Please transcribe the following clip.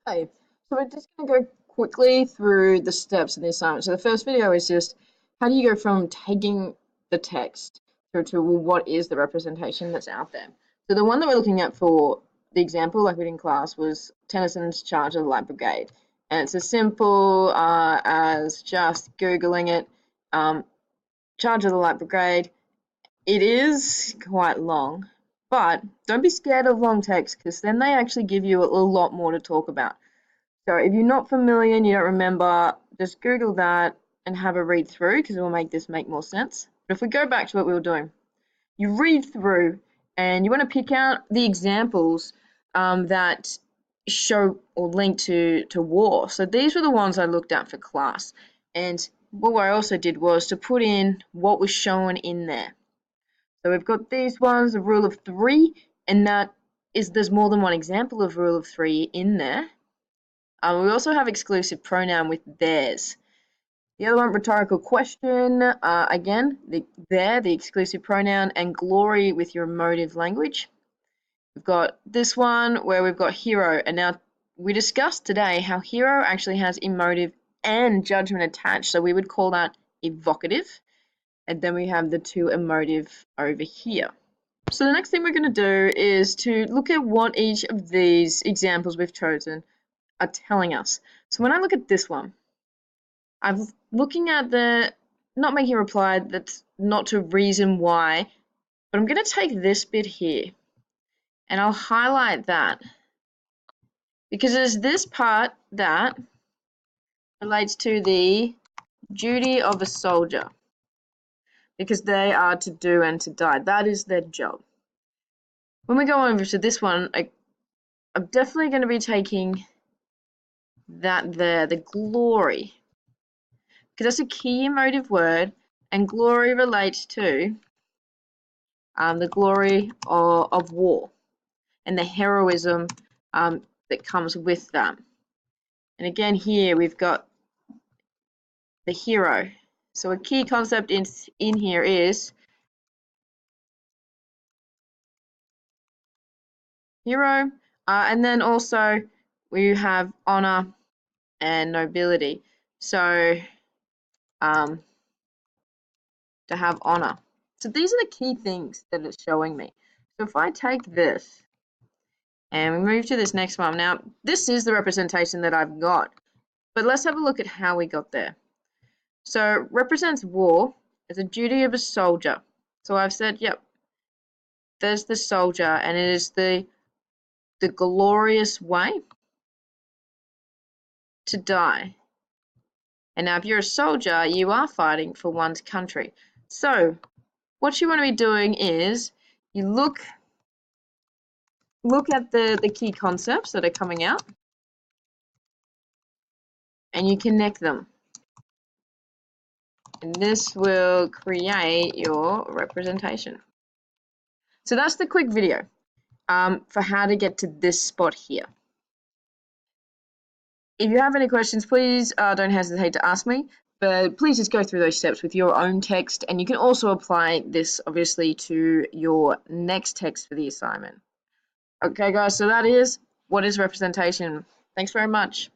Okay, so we're just going to go quickly through the steps in the assignment. So the first video is just how do you go from taking the text through to, well, what is the representation that's out there? So the one that we're looking at for the example, like we did in class, was Tennyson's Charge of the Light Brigade. And it's as simple as just Googling it, Charge of the Light Brigade. It is quite long, but don't be scared of long text because then they actually give you a lot more to talk about. So if you're not familiar and you don't remember, just Google that and have a read through because it will make this make more sense. But if we go back to what we were doing, you read through and you want to pick out the examples that show or link to war. So these were the ones I looked at for class. And what I also did was to put in what was shown in there. So we've got these ones, the rule of three, and there's more than one example of rule of three in there. We also have exclusive pronoun with theirs. The other one, rhetorical question, again, the exclusive pronoun, and glory with your emotive language. We've got this one where we've got hero, and now we discussed today how hero actually has emotive and judgment attached, so we would call that evocative. And then we have the two emotive over here. So the next thing we're going to do is to look at what each of these examples we've chosen are telling us. So when I look at this one, I'm looking at the not making a reply, that's not to reason why, but I'm going to take this bit here and I'll highlight that because there's this part that relates to the duty of a soldier because they are to do and to die. That is their job. When we go over to this one, I'm definitely going to be taking that there, the glory, because that's a key emotive word, and glory relates to the glory of war and the heroism that comes with that. And again, here we've got the hero. So a key concept in here is hero, and then also we have honor and nobility. So to have honor. So these are the key things that it's showing me. So if I take this and we move to this next one, now this is the representation that I've got, but let's have a look at how we got there. So represents war as a duty of a soldier. So I've said, yep, there's the soldier, and it is the glorious way to die. And now if you're a soldier, you are fighting for one's country. So what you want to be doing is you look at the key concepts that are coming out and you connect them. And this will create your representation. So that's the quick video for how to get to this spot here. If you have any questions, please don't hesitate to ask me, but please just go through those steps with your own text, and you can also apply this obviously to your next text for the assignment. Okay guys, so that is what is representation. Thanks very much.